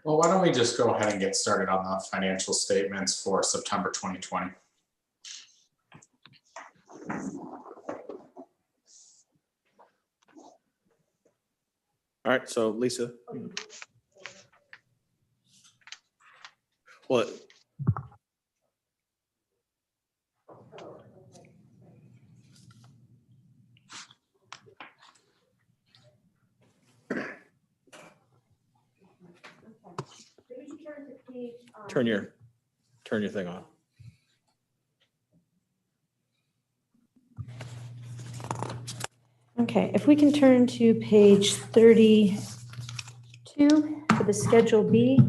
Well, why don't we just go ahead and get started on the financial statements for September 2020. All right, so Lisa. What? Turn your thing on. Okay, if we can turn to page 32 for the Schedule B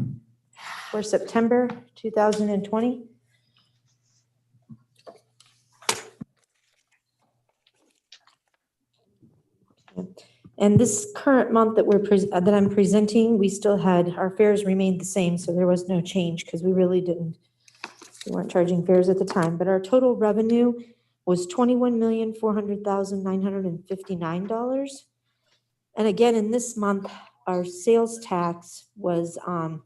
for September 2020. And this current month that that I'm presenting, we still had, our fares remained the same, so there was no change because we weren't charging fares at the time. But our total revenue was $21,400,959. And again, in this month, our sales tax was, I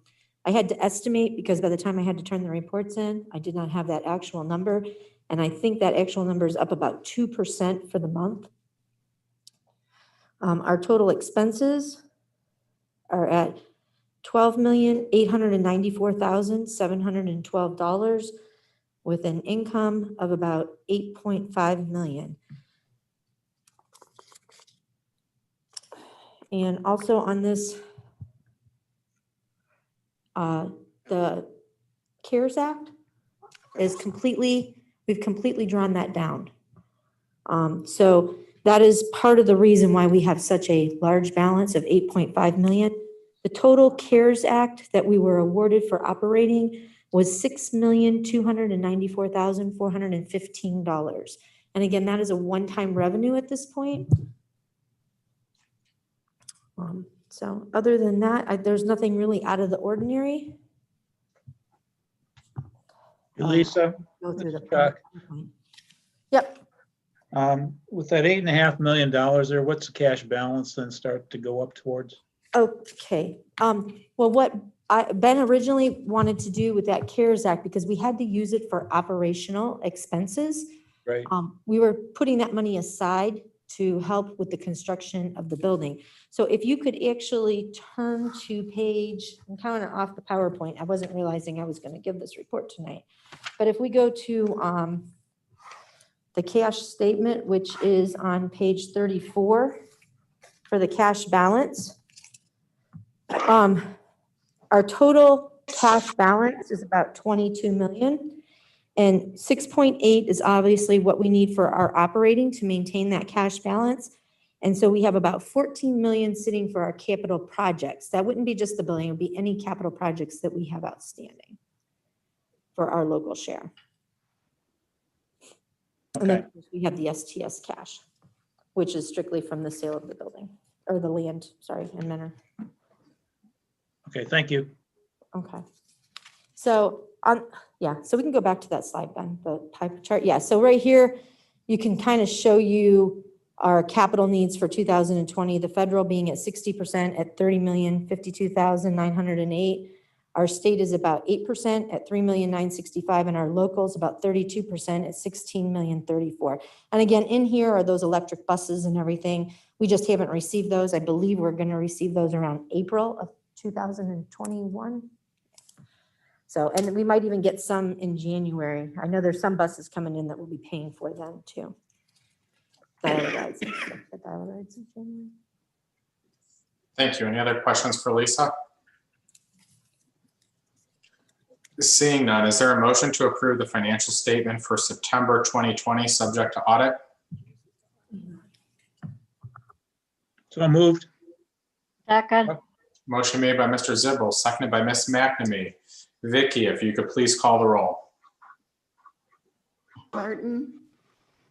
had to estimate because by the time I had to turn the reports in, I did not have that actual number. And I think that actual number is up about 2% for the month. Our total expenses are at $12,894,712 with an income of about $8.5 million. And also on this, the CARES Act is we've completely drawn that down. So that is part of the reason why we have such a large balance of $8.5 million. The total CARES Act that we were awarded for operating was $6,294,415. And again, that is a one-time revenue at this point. So other than that, there's nothing really out of the ordinary. Lisa, Go through the Chuck. PowerPoint. Yep. With that $8.5 million there, what's the cash balance then start to go up towards? Okay. Well, what Ben originally wanted to do with that CARES Act, because we had to use it for operational expenses. Right. We were putting that money aside to help with the construction of the building. So if you could actually turn to page, I'm kind of off the PowerPoint. I wasn't realizing I was going to give this report tonight. But if we go to the cash statement, which is on page 34 for the cash balance, our total cash balance is about 22 million. And 6.8 is obviously what we need for our operating to maintain that cash balance. And so we have about 14 million sitting for our capital projects. That wouldn't be just the building, it would be any capital projects that we have outstanding for our local share. Okay. And then we have the STS cash, which is strictly from the sale of the building, or the land, sorry, in Menor. Okay, thank you. Okay. So so we can go back to that slide, Ben, the pie chart. Yeah, so right here, you can kind of show you our capital needs for 2020, the federal being at 60% at $30,052,908. Our state is about 8% at $3,965,000, and our local is about 32% at $16,034,000. And again, in here are those electric buses and everything. We just haven't received those. I believe we're going to receive those around April of 2021. So, and we might even get some in January. I know there's some buses coming in that we'll be paying for them too. Thank you. Any other questions for Lisa? Seeing none, is there a motion to approve the financial statement for September 2020 subject to audit? So moved. Second. Motion made by Mr. Zibble, seconded by Ms. McNamee. Vicky, if you could please call the roll. Martin,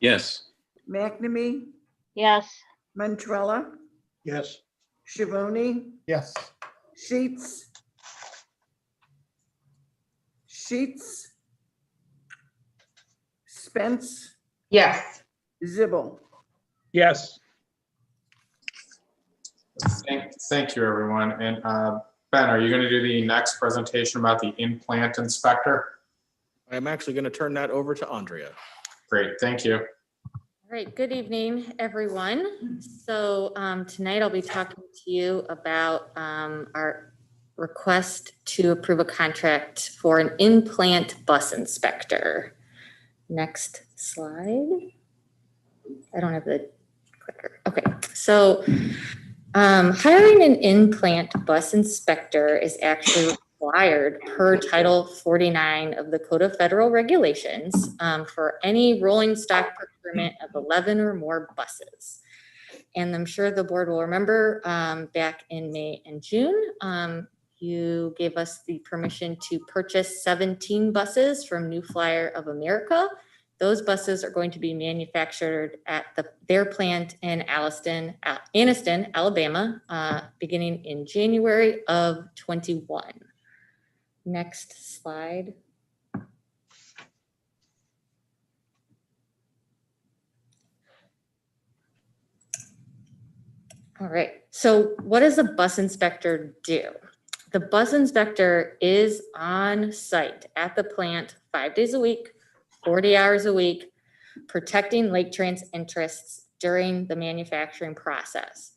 Yes. McNamee, Yes. Mantrella, Yes. Schiavone, Yes. Sheets, Spence, Yes. Zibble. Yes. Thank you, everyone. And Ben, are you going to do the next presentation about the implant inspector? I'm actually going to turn that over to Andrea. Great, thank you. All right, good evening, everyone. So tonight I'll be talking to you about our request to approve a contract for an implant bus inspector. Next slide. I don't have the clicker. Okay, so hiring an implant bus inspector is actually required per Title 49 of the Code of Federal Regulations for any rolling stock procurement of 11 or more buses. And I'm sure the board will remember back in May and June, you gave us the permission to purchase 17 buses from New Flyer of America. Those buses are going to be manufactured at their plant in Anniston, Alabama, beginning in January of 21. Next slide. All right, so what does a bus inspector do? The bus inspector is on site at the plant 5 days a week, 40 hours a week, protecting Laketran's interests during the manufacturing process.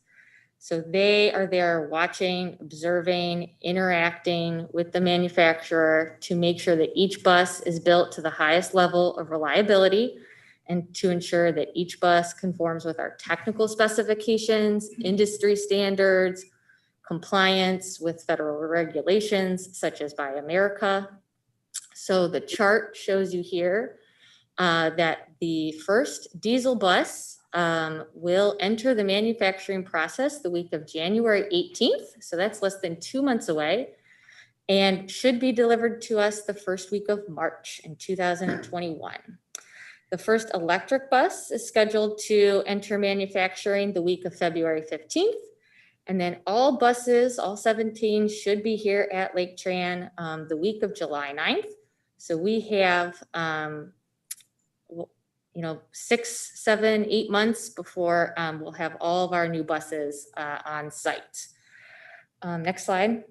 So they are there watching, observing, interacting with the manufacturer to make sure that each bus is built to the highest level of reliability and to ensure that each bus conforms with our technical specifications, industry standards, compliance with federal regulations such as Buy America. So the chart shows you here that the first diesel bus will enter the manufacturing process the week of January 18th. So that's less than 2 months away and should be delivered to us the first week of March in 2021. The first electric bus is scheduled to enter manufacturing the week of February 15th. And then all buses, all 17, should be here at Laketran the week of July 9th. So we have 6, 7, 8 months before we'll have all of our new buses on site. Next slide.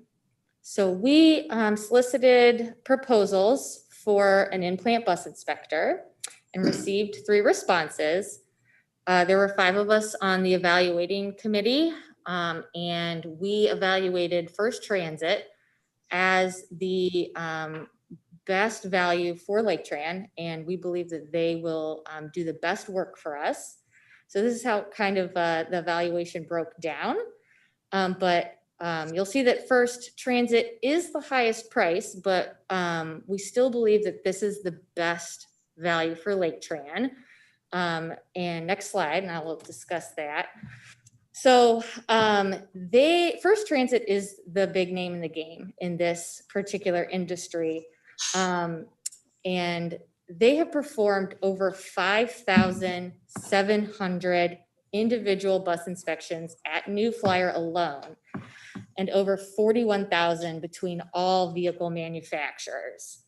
So we solicited proposals for an implant bus inspector and received 3 responses. There were 5 of us on the evaluating committee, and we evaluated First Transit as the best value for Laketran, and we believe that they will do the best work for us. So this is how kind of the evaluation broke down. But you'll see that First Transit is the highest price, but we still believe that this is the best value for Laketran. And next slide, and I will discuss that. So First Transit is the big name in the game in this particular industry. And they have performed over 5,700 individual bus inspections at New Flyer alone, and over 41,000 between all vehicle manufacturers.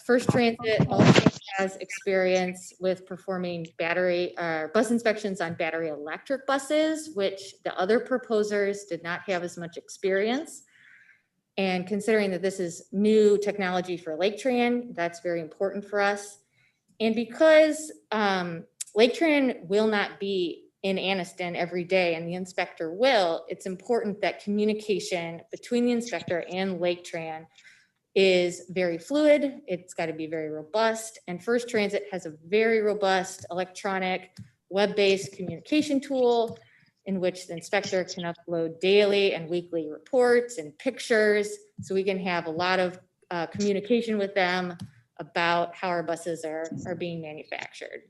First Transit also has experience with performing bus inspections on battery electric buses, which the other proposers did not have as much experience. And considering that this is new technology for Laketran, that's very important for us. And because Laketran will not be in Anniston every day and the inspector will, it's important that communication between the inspector and Laketran is very fluid. It's got to be very robust. And First Transit has a very robust electronic web-based communication tool in which the inspector can upload daily and weekly reports and pictures. So we can have a lot of communication with them about how our buses are being manufactured.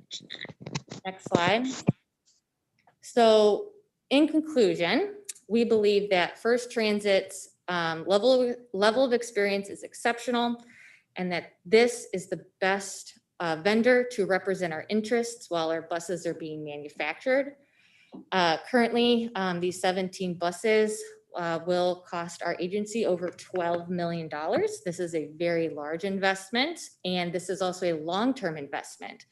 Next slide. So in conclusion, we believe that First Transit's level of experience is exceptional, and that this is the best vendor to represent our interests while our buses are being manufactured. Currently, these 17 buses will cost our agency over $12 million. This is a very large investment, and this is also a long-term investment.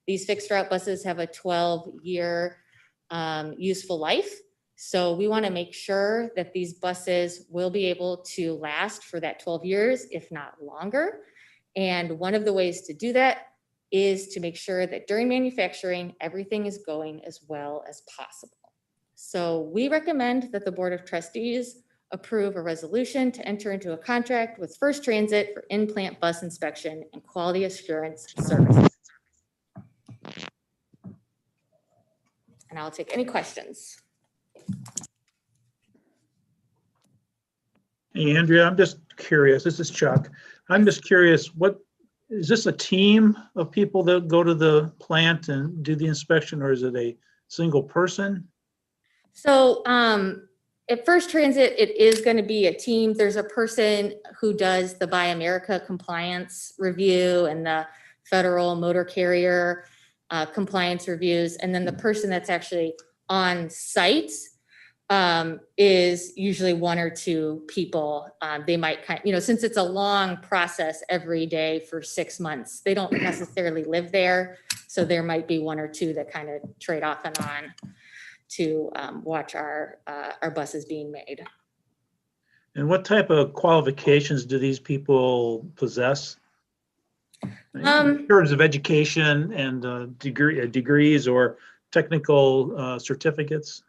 These fixed route buses have a 12-year useful life. So we want to make sure that these buses will be able to last for that 12 years, if not longer. And one of the ways to do that is to make sure that during manufacturing, everything is going as well as possible. So we recommend that the Board of Trustees approve a resolution to enter into a contract with First Transit for in-plant bus inspection and quality assurance services. And I'll take any questions. Hey, Andrea, I'm just curious. This is Chuck. I'm just curious, what, is this a team of people that go to the plant and do the inspection, or is it a single person? So at First Transit, it is going to be a team. There's a person who does the Buy America compliance review and the federal motor carrier compliance reviews. And then the person that's actually on site is usually one or two people. They might since it's a long process every day for 6 months, they don't necessarily live there. So there might be one or two that kind of trade off and on to watch our buses being made. And what type of qualifications do these people possess? In terms of education and degrees or technical certificates?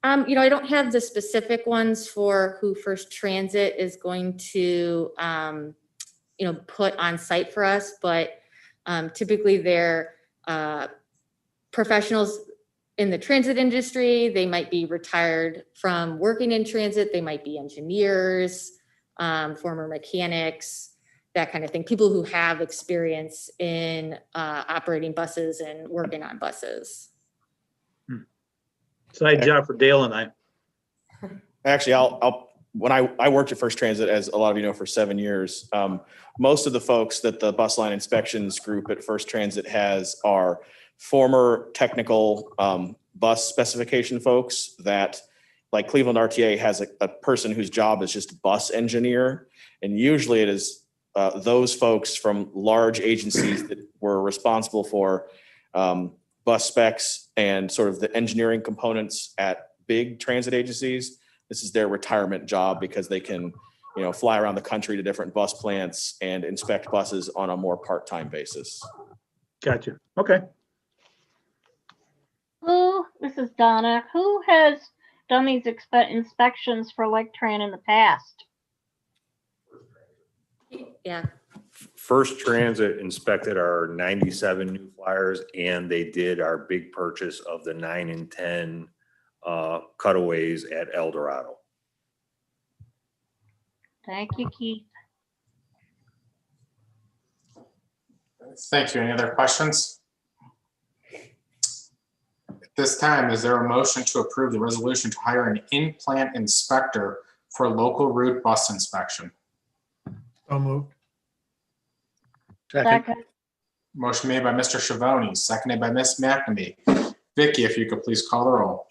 I don't have the specific ones for who First Transit is going to, put on site for us, but typically they're professionals in the transit industry. They might be retired from working in transit. They might be engineers, former mechanics, that kind of thing. People who have experience in operating buses and working on buses. Side job for Dale and I. Actually, when I worked at First Transit, as a lot of you know, for 7 years, most of the folks that the bus line inspections group at First Transit has are former technical bus specification folks that, like Cleveland RTA has a person whose job is just bus engineer. And usually it is those folks from large agencies that were responsible for bus specs and sort of the engineering components at big transit agencies. This is their retirement job because they can, fly around the country to different bus plants and inspect buses on a more part-time basis. Gotcha. Okay. This is Donna. Who has done these inspections for Laketran in the past? Yeah. First Transit inspected our 97 new flyers, and they did our big purchase of the 9 and 10 cutaways at El Dorado. Thank you, Keith. Thank you. Any other questions? At this time, is there a motion to approve the resolution to hire an in-plant inspector for local route bus inspection? So moved. Second. Motion made by Mr. Schiavone, seconded by Ms. McNamee. Vicky, if you could please call the roll.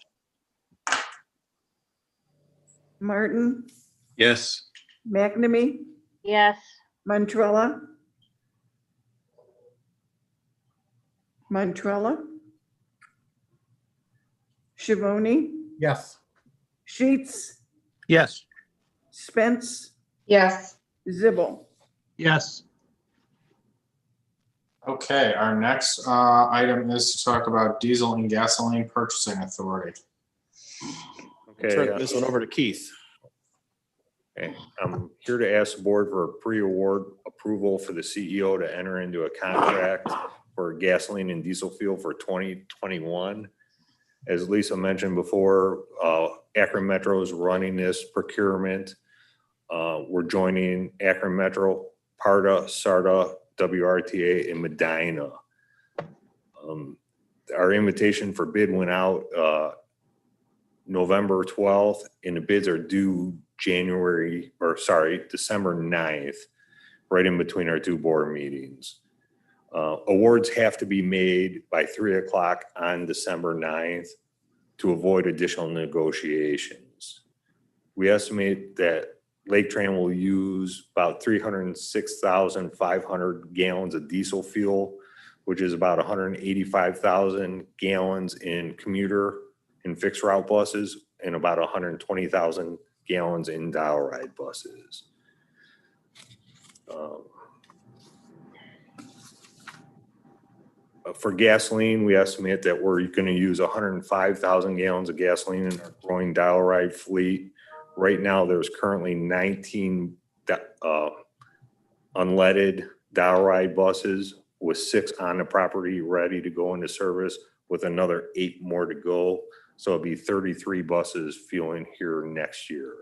Martin, Yes. McNamee, Yes. Montrella, Schiavone, Yes. Sheets, Yes. Spence, yes, Zibble. Yes. Okay, our next item is to talk about diesel and gasoline purchasing authority. Turn this one over to Keith. Okay, I'm here to ask the board for a pre-award approval for the CEO to enter into a contract for gasoline and diesel fuel for 2021. As Lisa mentioned before, Akron Metro is running this procurement. We're joining Akron Metro, PARTA, SARTA, WRTA, and Medina. Our invitation for bid went out November 12th, and the bids are due December 9th, right in between our two board meetings. Awards have to be made by 3 o'clock on December 9th to avoid additional negotiations. We estimate that Laketran will use about 306,500 gallons of diesel fuel, which is about 185,000 gallons in commuter and fixed route buses, and about 120,000 gallons in dial-ride buses. For gasoline, we estimate that we're going to use 105,000 gallons of gasoline in our growing dial-ride fleet. Right now, there's currently 19 unleaded dial-ride buses with 6 on the property ready to go into service, with another 8 more to go. So it'll be 33 buses fueling here next year.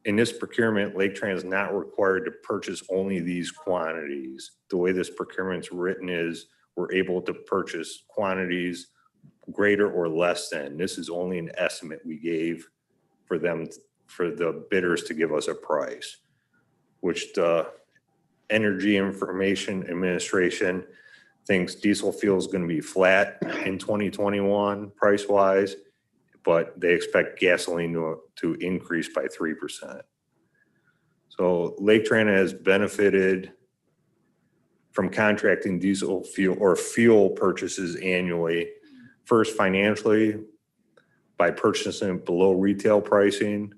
In this procurement, Laketran is not required to purchase only these quantities. The way this procurement's written is we're able to purchase quantities greater or less than. This is only an estimate we gave for them, for the bidders to give us a price, which the Energy Information Administration thinks diesel fuel is going to be flat in 2021 price-wise, but they expect gasoline to increase by 3%. So Laketran has benefited from contracting diesel fuel or fuel purchases annually. First, financially, by purchasing below retail pricing.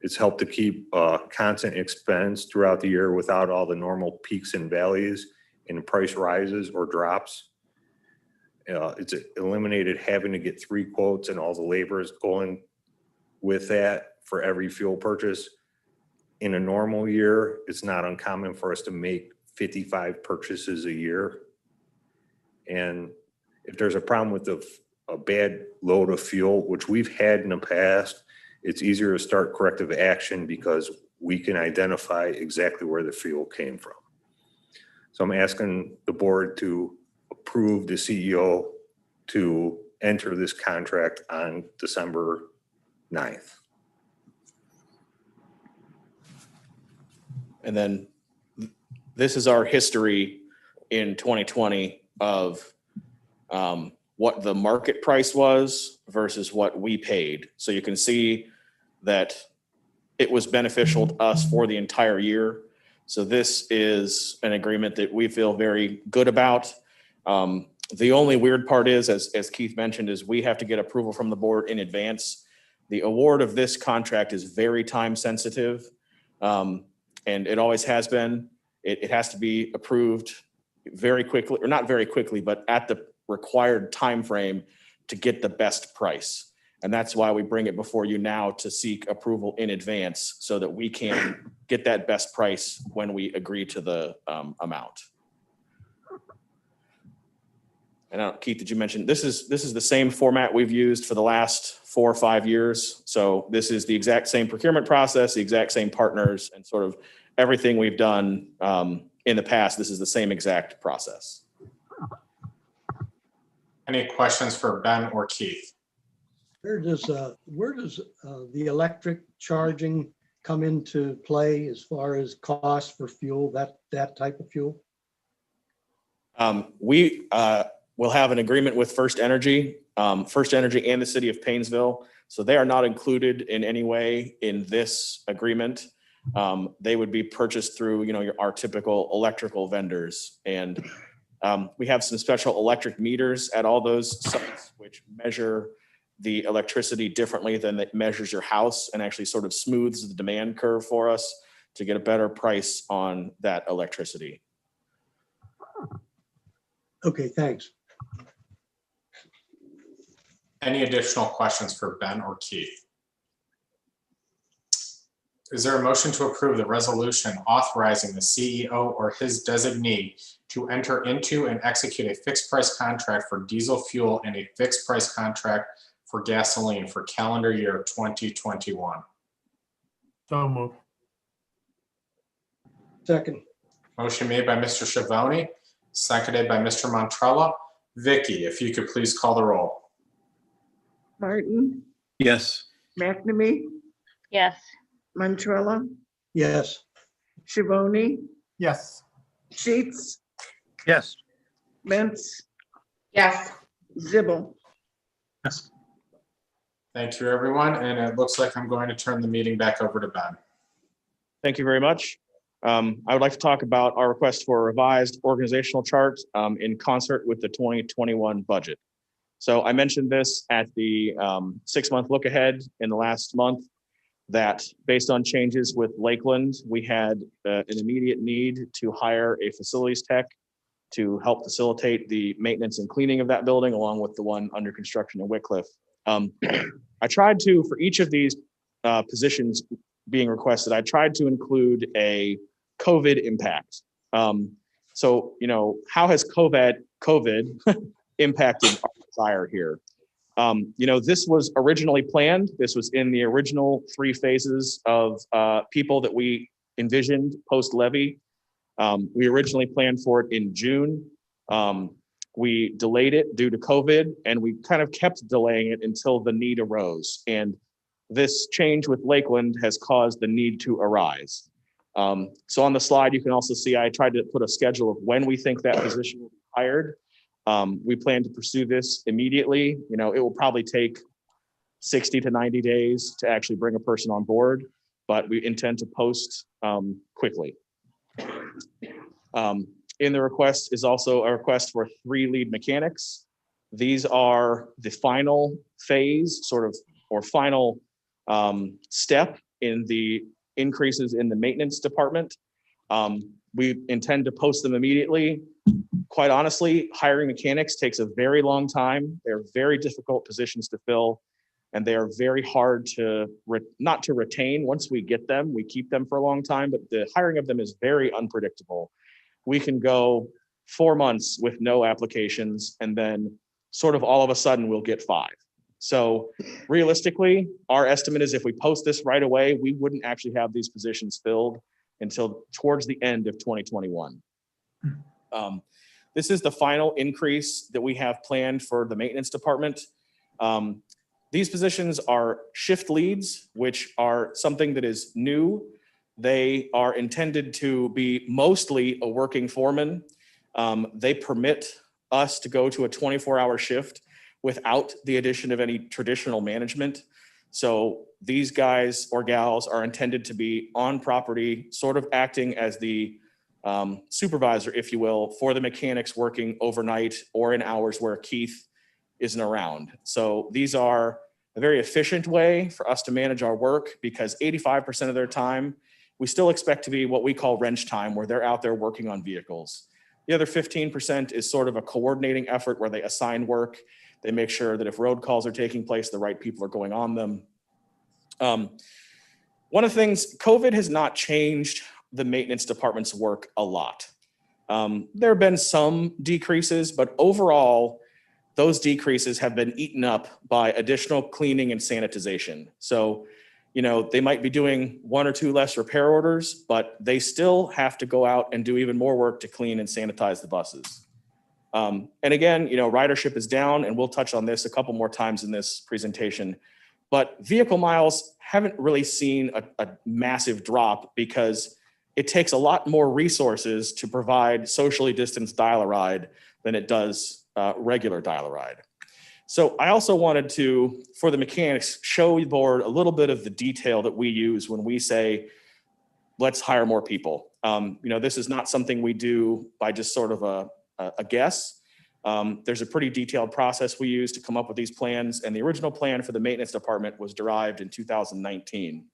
It's helped to keep constant expense throughout the year without all the normal peaks and valleys in price rises or drops. It's eliminated having to get 3 quotes and all the labor is going with that for every fuel purchase. In a normal year, it's not uncommon for us to make 55 purchases a year. And if there's a problem with a bad load of fuel, which we've had in the past, it's easier to start corrective action because we can identify exactly where the fuel came from. So I'm asking the board to approve the CEO to enter this contract on December 9th. And then this is our history in 2020 of what the market price was versus what we paid. So you can see that it was beneficial to us for the entire year. So this is an agreement that we feel very good about. The only weird part is, as Keith mentioned, is we have to get approval from the board in advance. The award of this contract is very time sensitive, and it always has been. It has to be approved very quickly, or not very quickly, but at the required time frame to get the best price. And that's why we bring it before you now to seek approval in advance so that we can get that best price when we agree to the amount. And Keith, did you mention this is the same format we've used for the last 4 or 5 years? So this is the exact same procurement process, the exact same partners, and sort of everything we've done in the past. This is the same exact process. Any questions for Ben or Keith? Where does the electric charging come into play as far as cost for fuel, that type of fuel? We will have an agreement with First Energy and the city of Painesville. So they are not included in any way in this agreement. They would be purchased through, our typical electrical vendors. And we have some special electric meters at all those sites, which measure the electricity differently than it measures your house, and actually sort of smooths the demand curve for us to get a better price on that electricity. Okay, thanks. Any additional questions for Ben or Keith? Is there a motion to approve the resolution authorizing the CEO or his designee to enter into and execute a fixed price contract for diesel fuel and a fixed price contract for gasoline for calendar year 2021? So moved. Second. Motion made by Mr. Schiavone, seconded by Mr. Montrella. Vicky, if you could please call the roll. Martin, Yes. McNamee, Yes. Montrella, Yes. Schiavone, Yes. Sheets, Yes. Mintz, Yes. Zibble. Yes. Thank you, everyone. And it looks like I'm going to turn the meeting back over to Ben. Thank you very much. I would like to talk about our request for a revised organizational chart in concert with the 2021 budget. So I mentioned this at the 6-month look ahead in the last month, that based on changes with Lakeland, we had an immediate need to hire a facilities tech to help facilitate the maintenance and cleaning of that building, along with the one under construction in Wickliffe. I tried to, for each of these positions being requested, I tried to include a COVID impact. So, how has COVID impacted our desire here? This was originally planned. This was in the original 3 phases of people that we envisioned post-levy. We originally planned for it in June. We delayed it due to COVID, and we kind of kept delaying it until the need arose. And this change with Lakeland has caused the need to arise. So on the slide, you can also see I tried to put a schedule of when we think that position will be hired. We plan to pursue this immediately. It will probably take 60 to 90 days to actually bring a person on board, but we intend to post quickly. In the request is also a request for 3 lead mechanics. These are the final phase, or final step in the increases in the maintenance department. We intend to post them immediately. Quite honestly, hiring mechanics takes a very long time. They're very difficult positions to fill, and they are very hard not to retain. Once we get them, we keep them for a long time, but the hiring of them is very unpredictable. We can go 4 months with no applications, and then sort of all of a sudden we'll get 5. So realistically, our estimate is if we post this right away, we wouldn't actually have these positions filled until towards the end of 2021. This is the final increase that we have planned for the maintenance department. These positions are shift leads, which are something that is new. They are intended to be mostly a working foreman. They permit us to go to a 24-hour shift without the addition of any traditional management. So these guys or gals are intended to be on property, sort of acting as the supervisor, if you will, for the mechanics working overnight or in hours where Keith isn't around. So these are a very efficient way for us to manage our work, because 85% of their time, we still expect to be what we call wrench time, where they're out there working on vehicles. The other 15% is sort of a coordinating effort where they assign work. They make sure that if road calls are taking place, the right people are going on them. One of the things, COVID has not changed the maintenance department's work a lot. There have been some decreases, but overall, those decreases have been eaten up by additional cleaning and sanitization. So, they might be doing 1 or 2 less repair orders, but they still have to go out and do even more work to clean and sanitize the buses. And again, ridership is down, and we'll touch on this a couple more times in this presentation, but vehicle miles haven't really seen a massive drop, because it takes a lot more resources to provide socially distanced dial-a-ride than it does regular dial-a-ride. So I also wanted to, for the mechanics, show the board a little bit of the detail that we use when we say, let's hire more people. This is not something we do by just sort of a guess. There's a pretty detailed process we use to come up with these plans, and the original plan for the maintenance department was derived in 2019.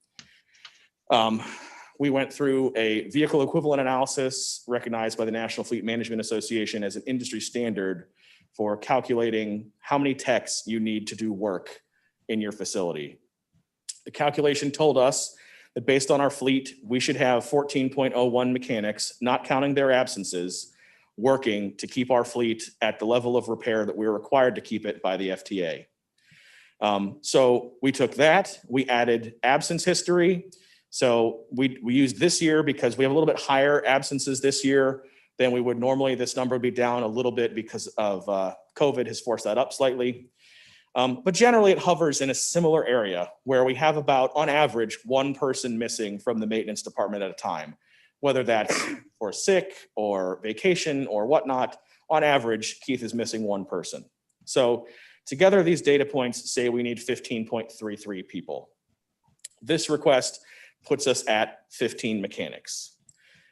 We went through a vehicle equivalent analysis recognized by the National Fleet Management Association as an industry standard for calculating how many techs you need to do work in your facility. The calculation told us that based on our fleet, we should have 14.01 mechanics, not counting their absences, working to keep our fleet at the level of repair that we're required to keep it by the FTA. So we took that, we added absence history. So we used this year because we have a little bit higher absences this year than we would normally. This number would be down a little bit because of COVID has forced that up slightly. But generally it hovers in a similar area where we have about, on average, 1 person missing from the maintenance department at a time, whether that's for sick or vacation or whatnot. On average, Keith is missing 1 person. So together, these data points say we need 15.33 people. This request puts us at 15 mechanics.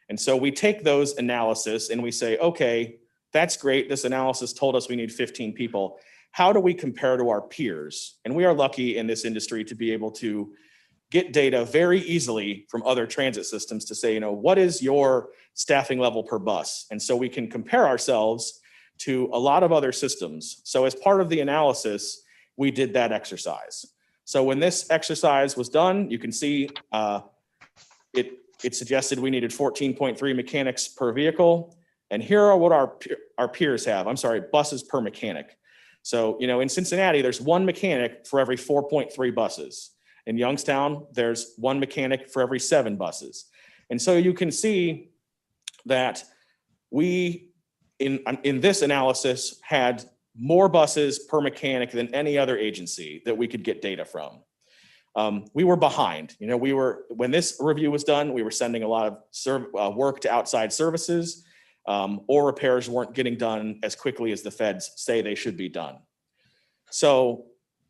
And so we take those analysis and we say, okay, that's great. This analysis told us we need 15 people. how do we compare to our peers? And we are lucky in this industry to be able to get data very easily from other transit systems to say, what is your staffing level per bus? And so we can compare ourselves to a lot of other systems. So as part of the analysis, we did that exercise. So when this exercise was done, you can see it suggested we needed 14.3 mechanics per vehicle. And here are what our peers have. I'm sorry, buses per mechanic. So, in Cincinnati, there's one mechanic for every 4.3 buses. In Youngstown, there's one mechanic for every 7 buses. And so you can see that we, in this analysis, had more buses per mechanic than any other agency that we could get data from. We were behind. When this review was done, we were sending a lot of work to outside services, or repairs weren't getting done as quickly as the feds say they should be done. So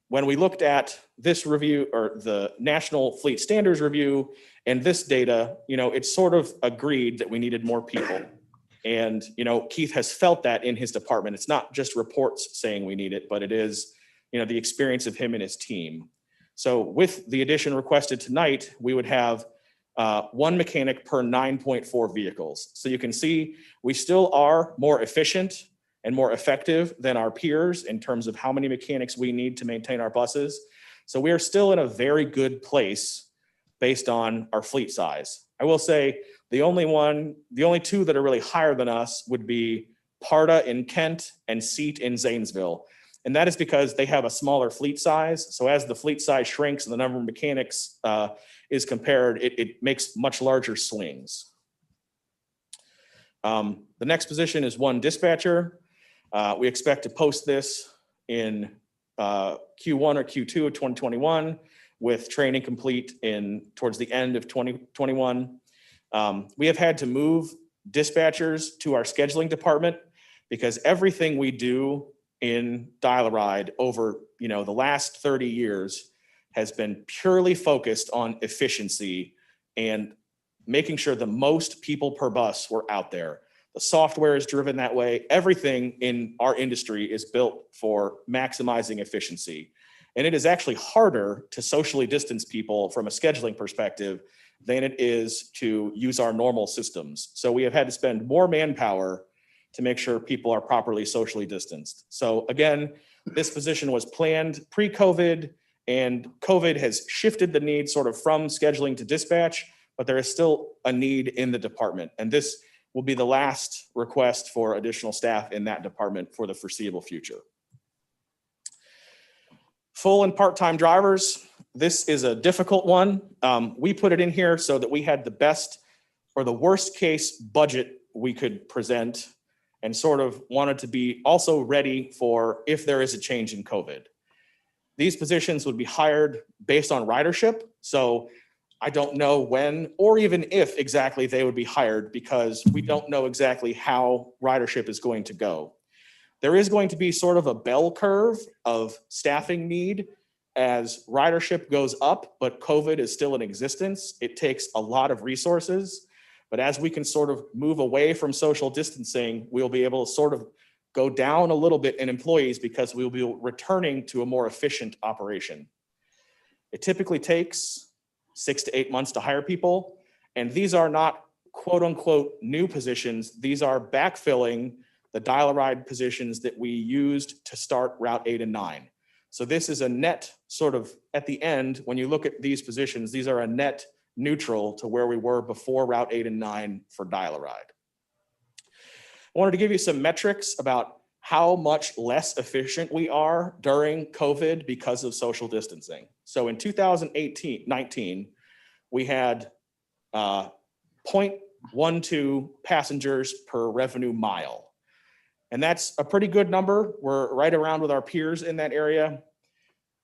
when we looked at this review, or the National Fleet Standards Review, and this data, it sort of agreed that we needed more people. And, Keith has felt that in his department. It's not just reports saying we need it, but it is, the experience of him and his team. So with the addition requested tonight, we would have one mechanic per 9.4 vehicles. So you can see we still are more efficient and more effective than our peers in terms of how many mechanics we need to maintain our buses. So we are still in a very good place based on our fleet size. I will say the only two that are really higher than us would be Parda in Kent and Seat in Zanesville. And that is because they have a smaller fleet size. So as the fleet size shrinks and the number of mechanics is compared, it makes much larger swings. The next position is one dispatcher. We expect to post this in Q1 or Q2 of 2021 with training complete towards the end of 2021. We have had to move dispatchers to our scheduling department because everything we do in Dial-A-Ride over the last 30 years has been purely focused on efficiency and making sure the most people per bus were out there. The software is driven that way. Everything in our industry is built for maximizing efficiency. And it is actually harder to socially distance people from a scheduling perspective than it is to use our normal systems. So we have had to spend more manpower to make sure people are properly socially distanced. So again, this position was planned pre-COVID, and COVID has shifted the need sort of from scheduling to dispatch, but there is still a need in the department. And this will be the last request for additional staff in that department for the foreseeable future. Full and part-time drivers. This is a difficult one. We put it in here so that we had the best or the worst case budget we could present, and sort of wanted to be also ready for if there is a change in COVID. These positions would be hired based on ridership. So I don't know when or even if exactly they would be hired because we don't know exactly how ridership is going to go. There is going to be sort of a bell curve of staffing need as ridership goes up, but COVID is still in existence. It takes a lot of resources. But as we can sort of move away from social distancing, we'll be able to sort of go down a little bit in employees because we'll be returning to a more efficient operation. It typically takes 6 to 8 months to hire people. And these are not quote unquote new positions. These are backfilling the Dial-A-Ride positions that we used to start Route 8 and 9. So this is a net sort of at the end, when you look at these positions, these are a net neutral to where we were before Route 8 and 9 for Dial-A-Ride. I wanted to give you some metrics about how much less efficient we are during COVID because of social distancing. So in 2019, we had 0.12 passengers per revenue mile. And that's a pretty good number. We're right around with our peers in that area.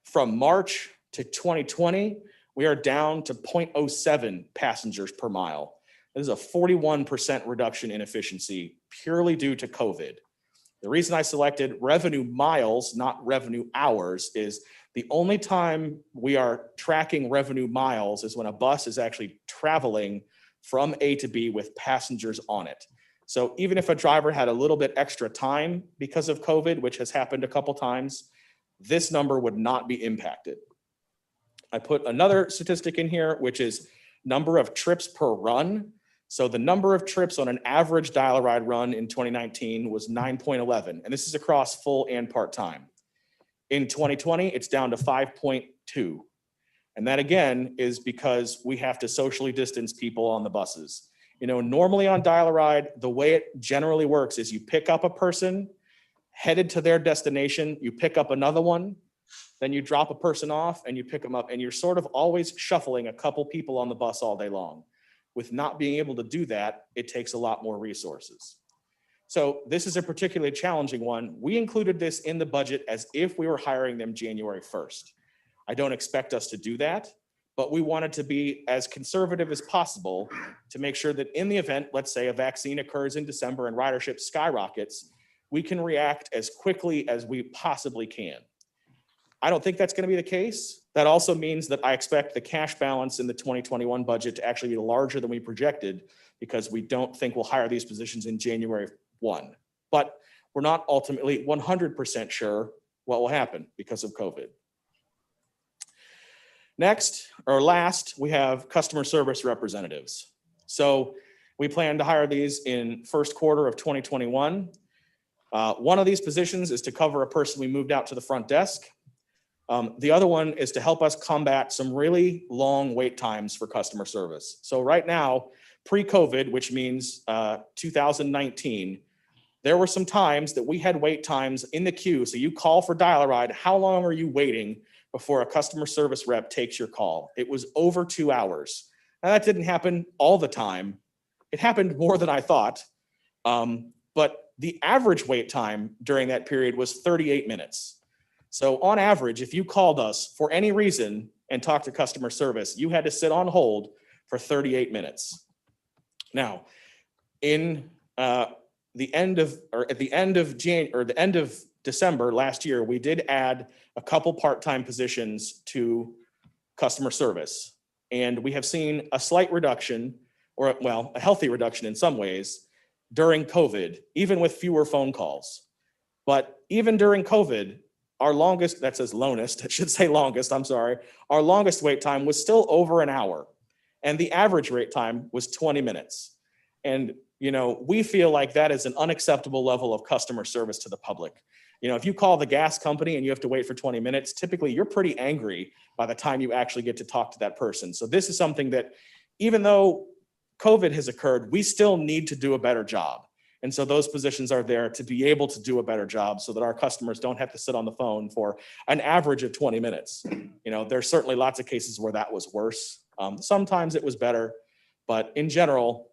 From March to 2020, we are down to 0.07 passengers per mile. This is a 41% reduction in efficiency purely due to COVID. The reason I selected revenue miles, not revenue hours, is the only time we are tracking revenue miles is when a bus is actually traveling from A to B with passengers on it. So even if a driver had a little bit extra time because of COVID, which has happened a couple times, this number would not be impacted. I put another statistic in here, which is number of trips per run. So the number of trips on an average dial-a-ride run in 2019 was 9.11, and this is across full and part-time. In 2020, it's down to 5.2. And that again is because we have to socially distance people on the buses. You know, normally on dial-a-ride, the way it generally works is you pick up a person headed to their destination, you pick up another one, then you drop a person off and you pick them up, and you're sort of always shuffling a couple people on the bus all day long. With not being able to do that, it takes a lot more resources. So this is a particularly challenging one. We included this in the budget as if we were hiring them January 1st. I don't expect us to do that, but we wanted to be as conservative as possible to make sure that in the event, let's say a vaccine occurs in December and ridership skyrockets, we can react as quickly as we possibly can. I don't think that's going to be the case. That also means that I expect the cash balance in the 2021 budget to actually be larger than we projected, because we don't think we'll hire these positions in January 1. But we're not ultimately 100% sure what will happen because of COVID. Next, or last, we have customer service representatives. So we plan to hire these in first quarter of 2021. One of these positions is to cover a person we moved out to the front desk. The other one is to help us combat some really long wait times for customer service. So right now, pre-COVID, which means 2019, there were some times that we had wait times in the queue. So you call for dial-a-ride, how long are you waiting before a customer service rep takes your call? It was over 2 hours. Now that didn't happen all the time. It happened more than I thought. But the average wait time during that period was 38 minutes. So on average, if you called us for any reason and talked to customer service, you had to sit on hold for 38 minutes. Now, in at the end of December last year, we did add a couple part-time positions to customer service. And we have seen a slight reduction, or well, a healthy reduction in some ways, during COVID, even with fewer phone calls. But even during COVID, our longest, that says longest, it should say longest, I'm sorry. Our longest wait time was still over an hour. And the average wait time was 20 minutes. And, you know, we feel like that is an unacceptable level of customer service to the public. You know, if you call the gas company and you have to wait for 20 minutes, typically you're pretty angry by the time you actually get to talk to that person. So this is something that, even though COVID has occurred, we still need to do a better job. And so those positions are there to be able to do a better job so that our customers don't have to sit on the phone for an average of 20 minutes. You know, there's certainly lots of cases where that was worse. Sometimes it was better, but in general,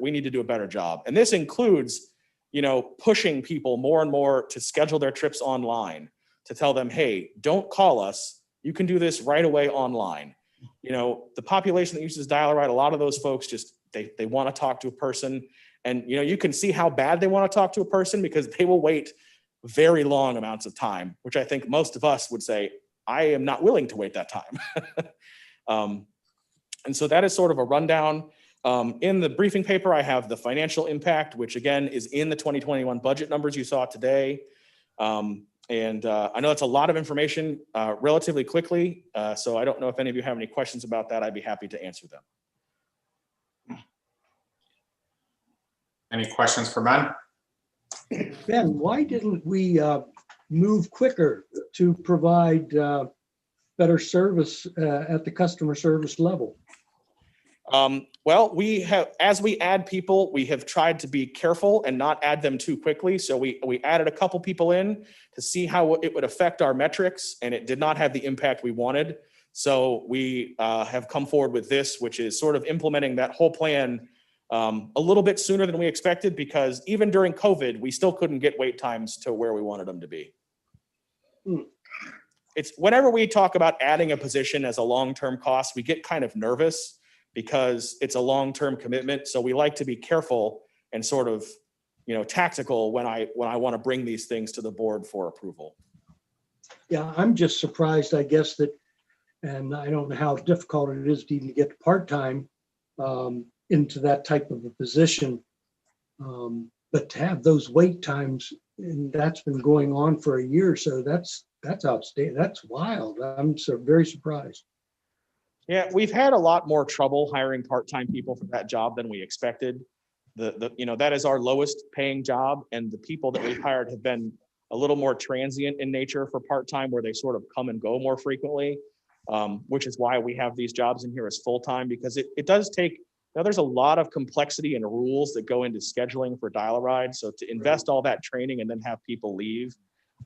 we need to do a better job. And this includes, you know, pushing people more and more to schedule their trips online, to tell them, hey, don't call us. You can do this right away online. You know, the population that uses dial-a-ride, a lot of those folks just, they want to talk to a person. And, you know, you can see how bad they want to talk to a person because they will wait very long amounts of time, which I think most of us would say, I am not willing to wait that time. And so that is sort of a rundown. In the briefing paper, I have the financial impact, which again is in the 2021 budget numbers you saw today. I know that's a lot of information relatively quickly. So I don't know if any of you have any questions about that. I'd be happy to answer them. Any questions for Ben? Ben, why didn't we move quicker to provide better service at the customer service level? Well, we have, as we add people, we have tried to be careful and not add them too quickly. So we added a couple people in to see how it would affect our metrics, and it did not have the impact we wanted. So we have come forward with this, which is sort of implementing that whole plan a little bit sooner than we expected, because even during COVID, we still couldn't get wait times to where we wanted them to be. It's whenever we talk about adding a position as a long-term cost, we get kind of nervous because it's a long-term commitment. So we like to be careful and sort of, you know, tactical when I want to bring these things to the board for approval. Yeah, I'm just surprised, I guess, that, and I don't know how difficult it is to even get part-time into that type of a position. But to have those wait times, and that's been going on for a year, so that's outstanding. That's wild. I'm so very surprised. Yeah, we've had a lot more trouble hiring part-time people for that job than we expected. That is our lowest paying job, and the people that we've hired have been a little more transient in nature for part-time, where they sort of come and go more frequently, which is why we have these jobs in here as full-time, because it does take, there's a lot of complexity and rules that go into scheduling for dial-a-ride. So to invest all that training and then have people leave,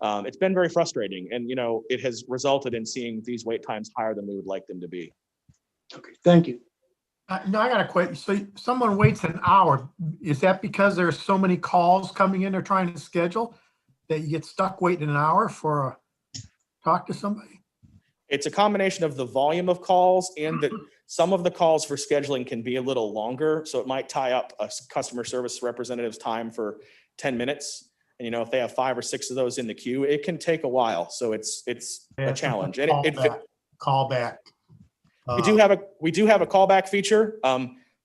it's been very frustrating. And, it has resulted in seeing these wait times higher than we would like them to be. Okay, thank you. No, I got a question. So someone waits an hour. Is that because there's so many calls coming in they're trying to schedule that you get stuck waiting an hour for talk to somebody? It's a combination of the volume of calls and that some of the calls for scheduling can be a little longer. So it might tie up a customer service representative's time for 10 minutes. And, if they have 5 or 6 of those in the queue, it can take a while. So it's a challenge. And Callback. We do have a callback feature.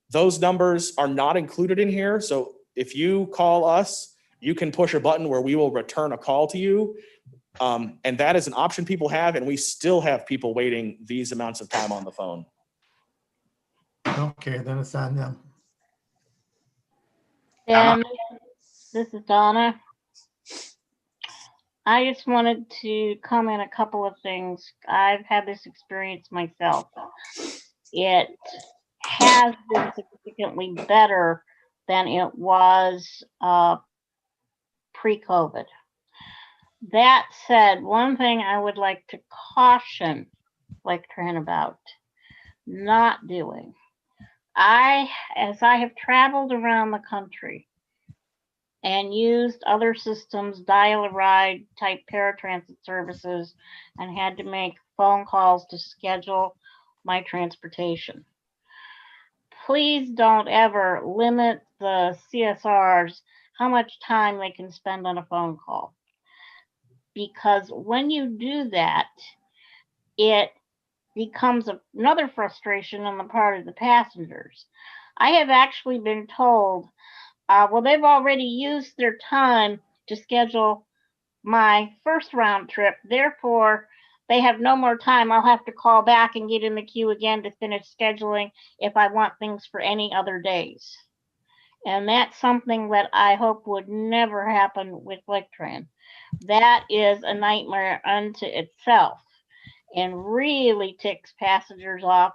Those numbers are not included in here. So if you call us, you can push a button where we will return a call to you. And that is an option people have, and we still have people waiting these amounts of time on the phone. Okay, then it's on them. And this is Donna. I just wanted to comment a couple of things. I've had this experience myself. It has been significantly better than it was pre-COVID. That said, one thing I would like to caution Laketran about not doing. As I have traveled around the country and used other systems, dial-a-ride type paratransit services, and had to make phone calls to schedule my transportation. Please don't ever limit the CSRs how much time they can spend on a phone call. Because when you do that, it becomes another frustration on the part of the passengers. I have actually been told, well, they've already used their time to schedule my first round trip. Therefore, they have no more time. I'll have to call back and get in the queue again to finish scheduling if I want things for any other days. And that's something that I hope would never happen with Laketran. That is a nightmare unto itself and really ticks passengers off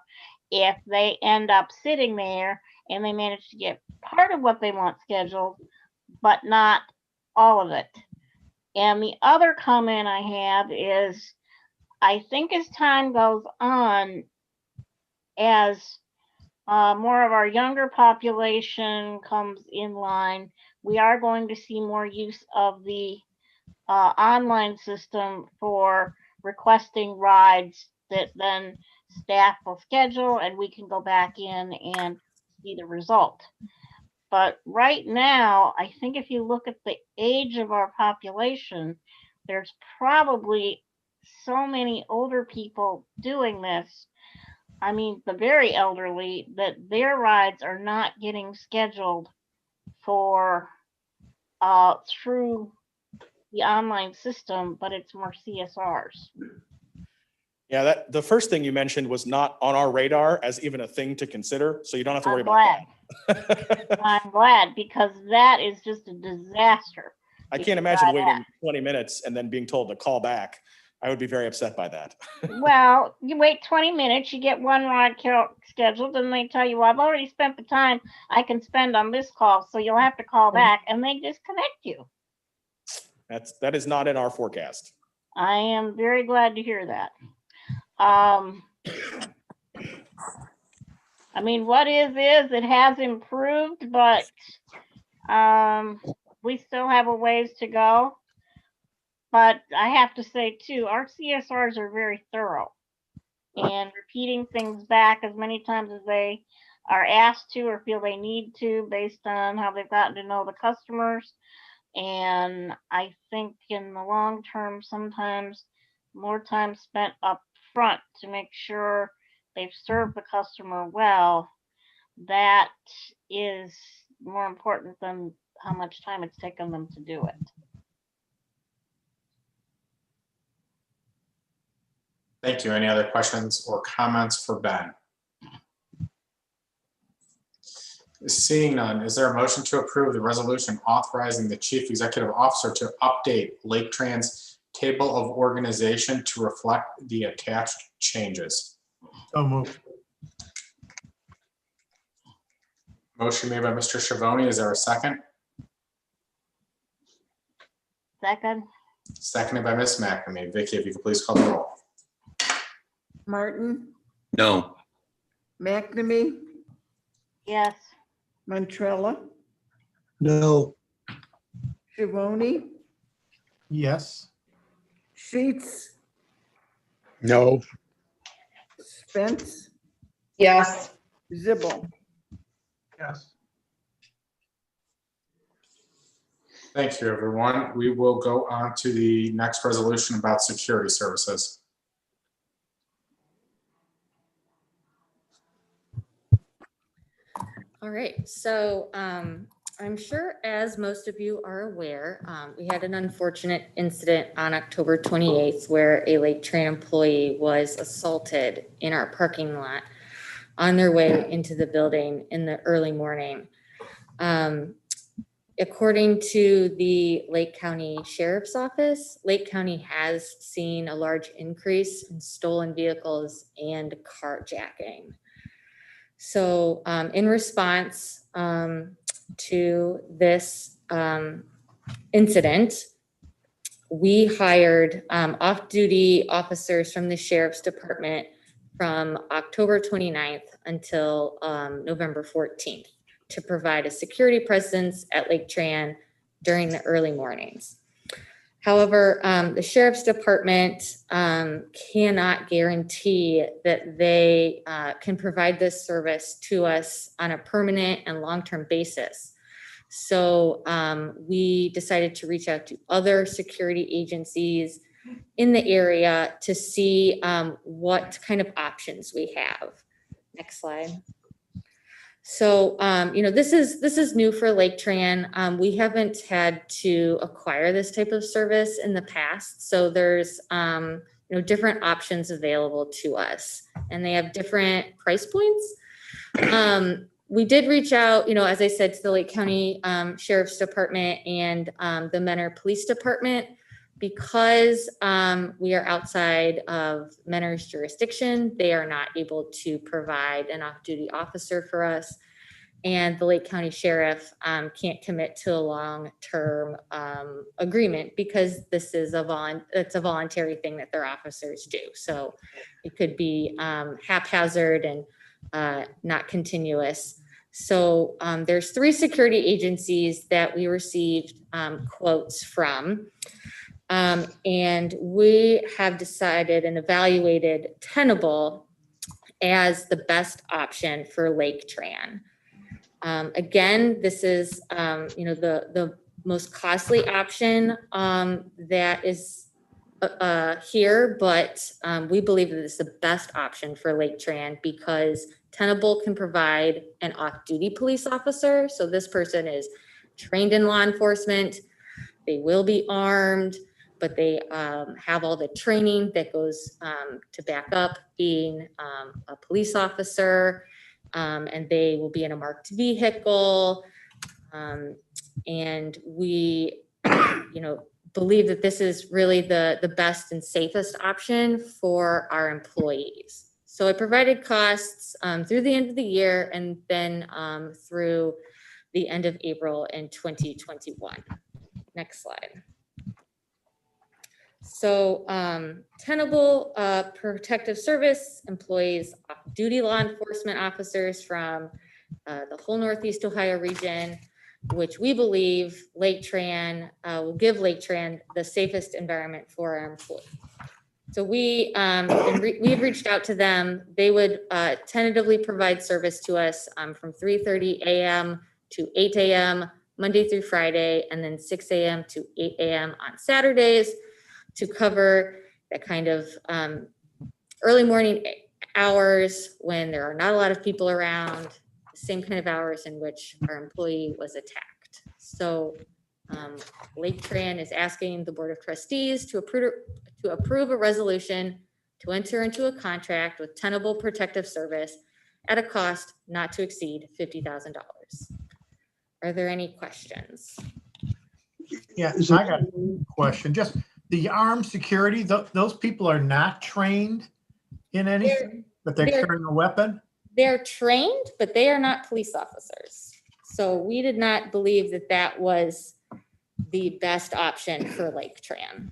if they end up sitting there and they manage to get part of what they want scheduled, but not all of it. And the other comment I have is, I think as time goes on, as more of our younger population comes in line, we are going to see more use of the online system for requesting rides that then staff will schedule and we can go back in and see the result. But right now, I think if you look at the age of our population, there's probably so many older people doing this. I mean, the very elderly, that their rides are not getting scheduled for through the online system, but it's more CSRs. Yeah, the first thing you mentioned was not on our radar as even a thing to consider, so you don't have to worry about that. I'm glad, because that is just a disaster. I can't imagine waiting 20 minutes and then being told to call back. I would be very upset by that. Well, you wait 20 minutes, you get one ride scheduled, and they tell you, well, I've already spent the time I can spend on this call, so you'll have to call back, and they disconnect you. That is not in our forecast. I am very glad to hear that. I mean, what is it has improved, but we still have a ways to go. But I have to say too, our CSRs are very thorough and repeating things back as many times as they are asked to or feel they need to based on how they've gotten to know the customers. And I think in the long term, sometimes more time spent up front to make sure they've served the customer well, that is more important than how much time it's taken them to do it. Thank you. Any other questions or comments for Ben? Seeing none, is there a motion to approve the resolution authorizing the chief executive officer to update Laketran's table of organization to reflect the attached changes? So moved. Motion made by Mr. Schiavone. Is there a second? Second, Seconded by Ms. McNamee. Vicky, if you could please call the roll. Martin, No. McNamee, yes. Montrella, No. Schiavone, Yes. Sheets, No. Spence, yes, Zibble. Yes. Thank you, everyone. We will go on to the next resolution about security services. All right, so I'm sure as most of you are aware, we had an unfortunate incident on October 28th where a Laketran employee was assaulted in our parking lot on their way into the building in the early morning. According to the Lake County Sheriff's Office, Lake County has seen a large increase in stolen vehicles and carjacking. So in response to this incident, we hired off-duty officers from the Sheriff's Department from October 29th until November 14th to provide a security presence at Laketran during the early mornings. However, the Sheriff's Department cannot guarantee that they can provide this service to us on a permanent and long-term basis. So we decided to reach out to other security agencies in the area to see what kind of options we have. Next slide. So, this is new for Laketran. We haven't had to acquire this type of service in the past. So there's, different options available to us, and they have different price points. We did reach out, as I said, to the Lake County Sheriff's Department and the Mentor Police Department, because we are outside of Mentor's jurisdiction. They are not able to provide an off-duty officer for us, and the Lake County Sheriff can't commit to a long-term agreement because this is it's a voluntary thing that their officers do. So it could be haphazard and not continuous. So there's 3 security agencies that we received quotes from. And we have decided and evaluated Tenable as the best option for Laketran. Again, this is, the most costly option that is here, but we believe that it's the best option for Laketran because Tenable can provide an off-duty police officer. So this person is trained in law enforcement. They will be armed, but they have all the training that goes to back up being a police officer, and they will be in a marked vehicle. And we, believe that this is really the best and safest option for our employees. So it provided costs through the end of the year and then through the end of April in 2021. Next slide. So Tenable Protective Service employs off-duty law enforcement officers from the whole Northeast Ohio region, which we believe Laketran will give Laketran the safest environment for our employees. So we've reached out to them. They would tentatively provide service to us from 3:30 a.m. to 8 a.m. Monday through Friday, and then 6 a.m. to 8 a.m. on Saturdays to cover that kind of early morning hours when there are not a lot of people around, the same kind of hours in which our employee was attacked. So Laketran is asking the Board of Trustees to approve a resolution to enter into a contract with Tenable Protective Service at a cost not to exceed $50,000. Are there any questions? Yeah, Is I it- got a question. Just the armed security, those people are not trained in anything, but they're they're- carrying a weapon? They're trained, but they are not police officers. So we did not believe that that was the best option for Laketran.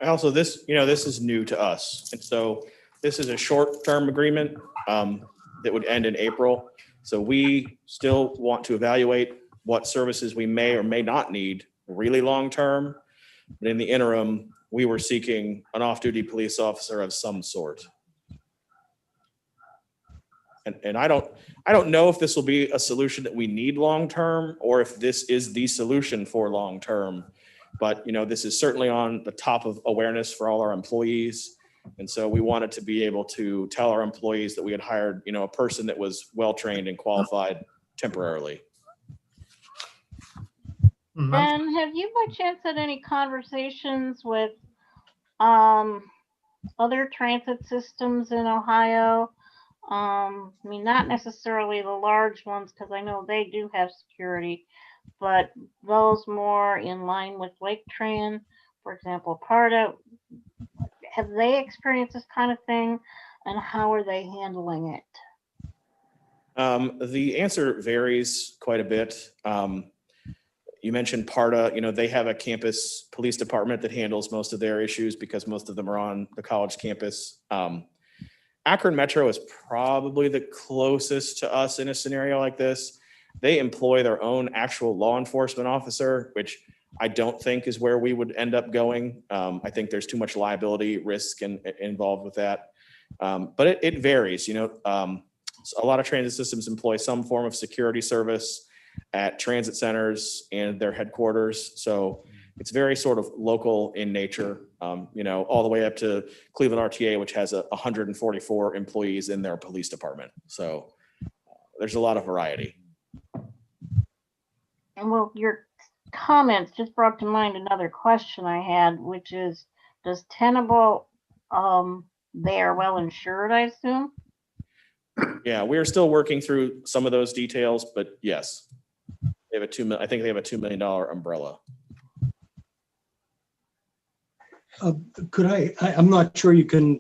Also, this is new to us. And so this is a short-term agreement that would end in April. So we still want to evaluate what services we may or may not need really long-term. But in the interim, we were seeking an off-duty police officer of some sort. And I don't know if this will be a solution that we need long-term or if this is the solution for long-term. But, this is certainly on the top of awareness for all our employees. And so we wanted to be able to tell our employees that we had hired, a person that was well-trained and qualified temporarily. Mhm. And have you by chance had any conversations with other transit systems in Ohio? Not necessarily the large ones, because I know they do have security, but those more in line with Laketran, for example, PARTA, have they experienced this kind of thing, and how are they handling it? The answer varies quite a bit. You mentioned PARTA, they have a campus police department that handles most of their issues because most of them are on the college campus. Akron Metro is probably the closest to us in a scenario like this. They employ their own actual law enforcement officer, which I don't think is where we would end up going. I think there's too much liability risk involved with that. But it varies, so a lot of transit systems employ some form of security service at transit centers and their headquarters. So it's very sort of local in nature, all the way up to Cleveland RTA, which has 144 employees in their police department. So there's a lot of variety. And well, your comments just brought to mind another question I had, which is, does Tenable, they are well insured, I assume? Yeah, we're still working through some of those details, but yes, they have I think they have a $2 million umbrella. I'm not sure you can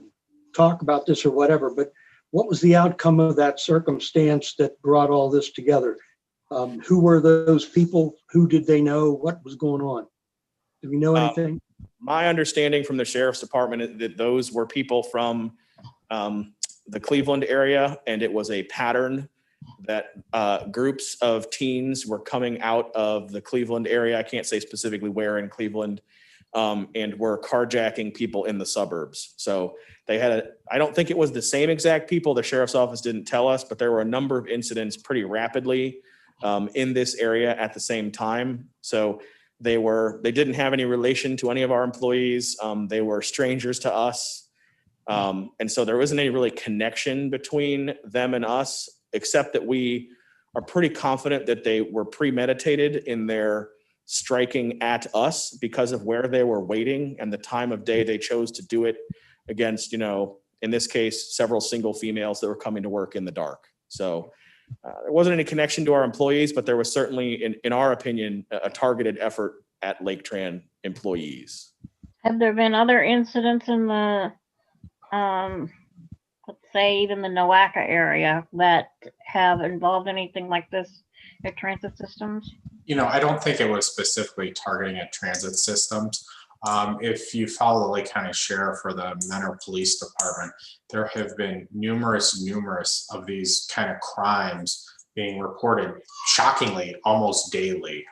talk about this or whatever, but what was the outcome of that circumstance that brought all this together? Who were those people? Who did they know? What was going on? Do we know anything? My understanding from the sheriff's department is that those were people from the Cleveland area, and it was a pattern that groups of teens were coming out of the Cleveland area. I can't say specifically where in Cleveland, and were carjacking people in the suburbs. So they had I don't think it was the same exact people. The sheriff's office didn't tell us, but there were a number of incidents pretty rapidly in this area at the same time. So they didn't have any relation to any of our employees. They were strangers to us. And so there wasn't any really connection between them and us, except that we are pretty confident that they were premeditated in their striking at us because of where they were waiting and the time of day they chose to do it against, in this case, several single females that were coming to work in the dark. So there wasn't any connection to our employees, but there was certainly, in our opinion, a targeted effort at Laketran employees. Have there been other incidents in the, let's say even the Nowaka area that have involved anything like this at transit systems? I don't think it was specifically targeting at transit systems. If you follow the Lake County Sheriff or the Mentor Police Department, there have been numerous of these kind of crimes being reported, shockingly, almost daily.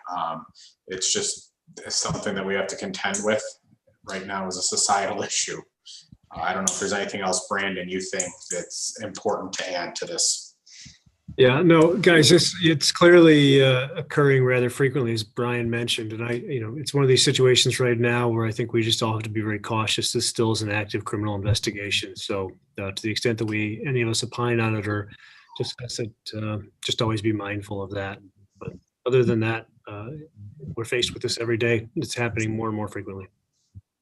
It's just something that we have to contend with right now as a societal issue. I don't know if there's anything else, Brandon, you think that's important to add to this. Yeah, no, guys, it's clearly occurring rather frequently, as Brian mentioned. And it's one of these situations right now where I think we just all have to be very cautious. This still is an active criminal investigation. So to the extent that any of us opine on it or discuss it, just always be mindful of that. But Other than that, we're faced with this every day. It's happening more and more frequently.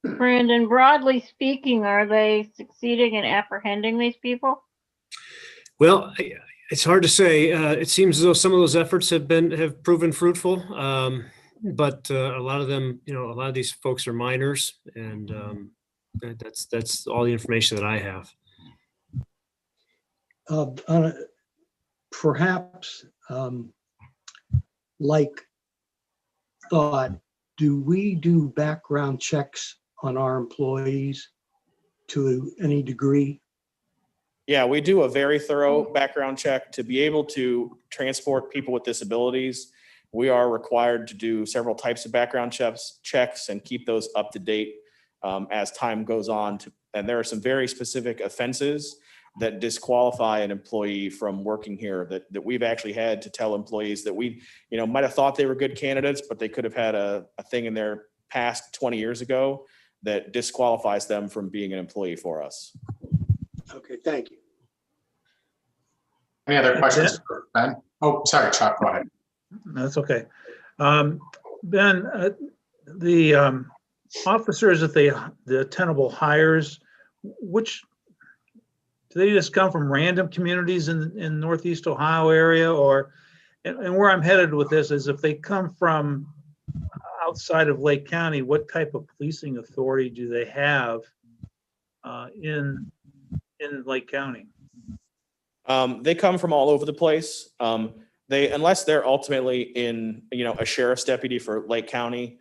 Brandon, broadly speaking, are they succeeding in apprehending these people? Well, it's hard to say. It seems as though some of those efforts have proven fruitful, but a lot of them, a lot of these folks are minors, and that's all the information that I have. Perhaps, like thought, do we do background checks on our employees to any degree? Yeah, we do a very thorough background check. To be able to transport people with disabilities, we are required to do several types of background checks and keep those up to date as time goes on. And there are some very specific offenses that disqualify an employee from working here that we've actually had to tell employees that we, might have thought they were good candidates, but they could have had a thing in their past 20 years ago that disqualifies them from being an employee for us. Okay, thank you. Any other questions for Ben? Oh, sorry, Chuck, go ahead. That's okay. Ben, the officers that the tenable hires, which, do they just come from random communities in Northeast Ohio area, or, and where I'm headed with this is if they come from outside of Lake County, what type of policing authority do they have in Lake County? They come from all over the place. Unless they're ultimately in, a sheriff's deputy for Lake County,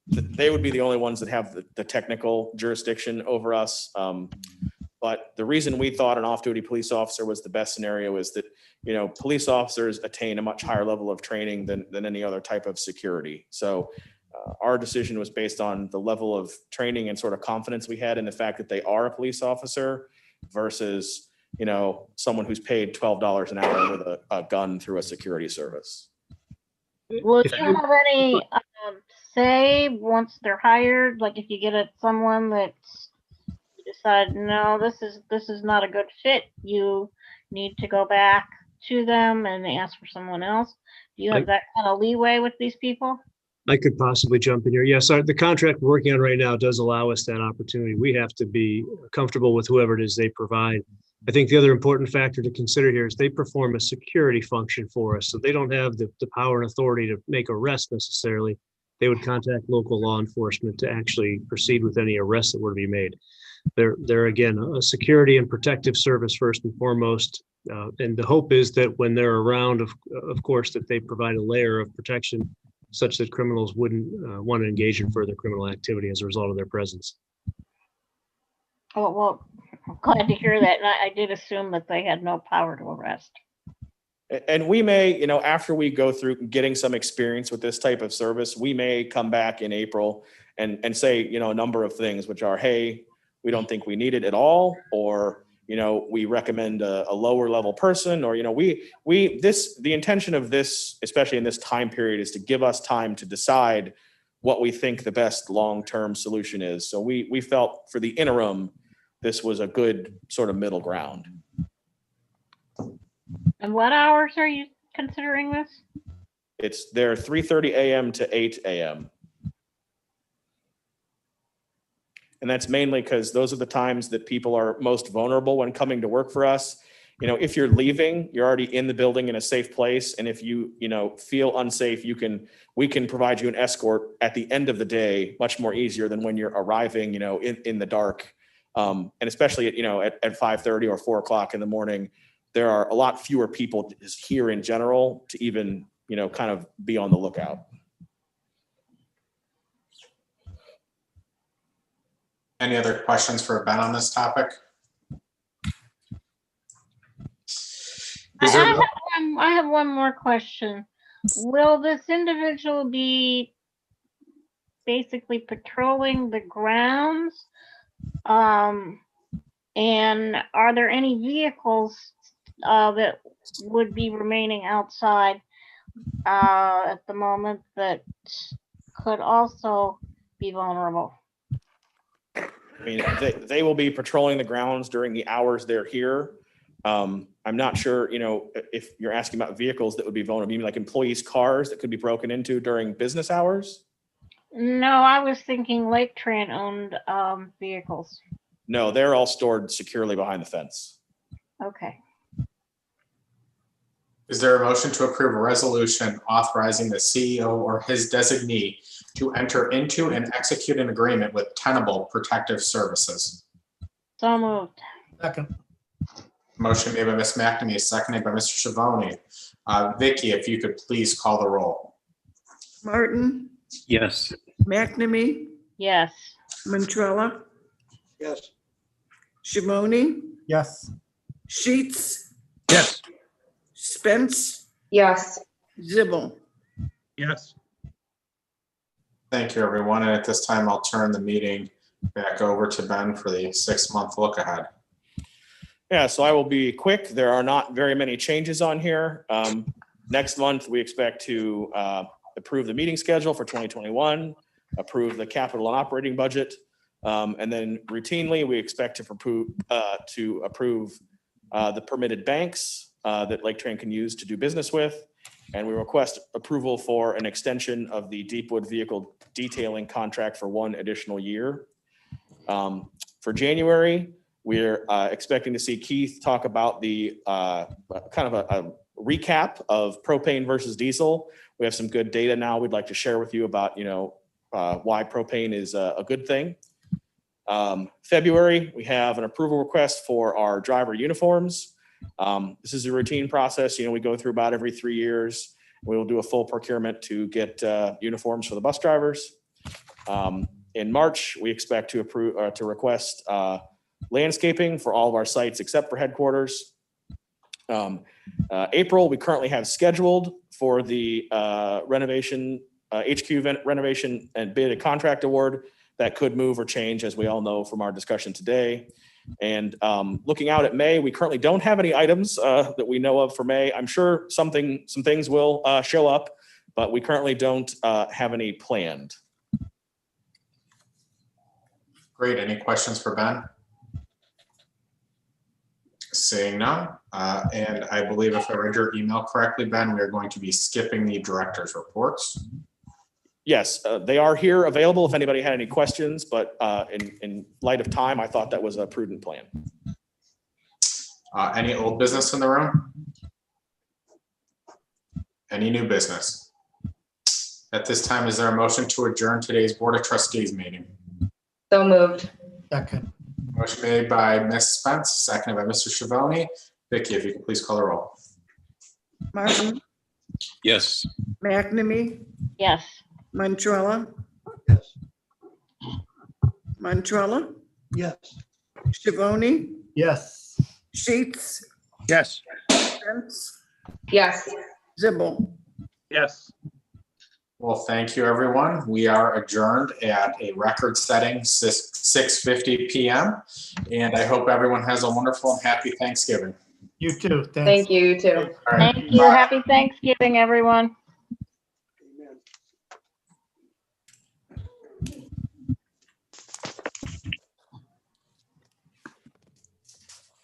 they would be the only ones that have the technical jurisdiction over us. But the reason we thought an off-duty police officer was the best scenario is that, police officers attain a much higher level of training than any other type of security. So our decision was based on the level of training and sort of confidence we had in the fact that they are a police officer versus, someone who's paid $12 an hour with a gun through a security service. Will you have any say once they're hired? Like if you get someone that you decide, no, this is not a good fit, you need to go back to them and ask for someone else. Do you have that kind of leeway with these people? I could possibly jump in here. Yes, the contract we're working on right now does allow us that opportunity. We have to be comfortable with whoever it is they provide. I think the other important factor to consider here is they perform a security function for us. So they don't have the power and authority to make arrests necessarily. They would contact local law enforcement to actually proceed with any arrests that were to be made. They're again, a security and protective service first and foremost. And the hope is that when they're around, of course, that they provide a layer of protection such that criminals wouldn't want to engage in further criminal activity as a result of their presence. Oh, well, I'm glad to hear that. And I did assume that they had no power to arrest. And we may, after we go through getting some experience with this type of service, we may come back in April and say, a number of things, which are, hey, we don't think we need it at all, or, we recommend a lower level person, or, the intention of this, especially in this time period, is to give us time to decide what we think the best long-term solution is. So we felt for the interim, this was a good sort of middle ground. And what hours are you considering this? They're 3:30 a.m. to 8 a.m. And that's mainly because those are the times that people are most vulnerable when coming to work for us. If you're leaving, you're already in the building in a safe place. And if you, feel unsafe, we can provide you an escort at the end of the day, much more easier than when you're arriving, in the dark. And especially at 5:30 or 4 o'clock in the morning, there are a lot fewer people here in general to even, kind of be on the lookout. Any other questions for Ben on this topic? I have one more question. Will this individual be basically patrolling the grounds? And are there any vehicles that would be remaining outside at the moment that could also be vulnerable? I mean, they will be patrolling the grounds during the hours they're here. I'm not sure, if you're asking about vehicles that would be vulnerable, you mean like employees' cars that could be broken into during business hours? No, I was thinking Laketran owned vehicles. No, they're all stored securely behind the fence. Okay. Is there a motion to approve a resolution authorizing the CEO or his designee to enter into and execute an agreement with Tenable Protective Services? So moved. Second. Motion made by Ms. McNamee, seconded by Mr. Schiavone. Vicky, if you could please call the roll. Martin, Yes. McNamee, Yes. Mantrella, Yes. Shivani, Yes. Sheets, Yes. Spence, yes, Zibble. Yes. Thank you, everyone. And at this time, I'll turn the meeting back over to Ben for the 6-month look ahead. Yeah, so I will be quick. There are not very many changes on here. Next month, we expect to approve the meeting schedule for 2021, approve the capital and operating budget, and then routinely, we expect to approve the permitted banks that Laketran can use to do business with. And we request approval for an extension of the Deepwood vehicle detailing contract for 1 additional year. For January, we're expecting to see Keith talk about the kind of a recap of propane versus diesel. We have some good data now we'd like to share with you about, why propane is a good thing. February, we have an approval request for our driver uniforms. This is a routine process. We go through about every 3 years. We will do a full procurement to get uniforms for the bus drivers. In March, we expect to request landscaping for all of our sites except for headquarters. April, we currently have scheduled for the renovation, HQ renovation and bid a contract award that could move or change, as we all know from our discussion today. And looking out at May, we currently don't have any items that we know of for May. I'm sure some things will show up, but we currently don't have any planned. Great. Any questions for Ben? Seeing none. And I believe if I read your email correctly, Ben, we are going to be skipping the director's reports. Yes, they are here available if anybody had any questions, but in light of time, I thought that was a prudent plan. Any old business in the room? Any new business? At this time, is there a motion to adjourn today's Board of Trustees meeting? so moved, Second. Motion made by Ms. Spence, seconded by Mr. Schiavone. Vicky, if you could please call the roll. Martin, Yes. McNamee, Yes. Mantrella, Yes. Mantrella, Yes. Shivani, Yes. Sheets, Yes. Spence, yes. Zibble. Yes. Well, thank you, everyone. We are adjourned at a record-setting 6:50 p.m. And I hope everyone has a wonderful and happy Thanksgiving. You too. Thanks. Thank you, you too. All right. Thank you. Happy Thanksgiving, everyone.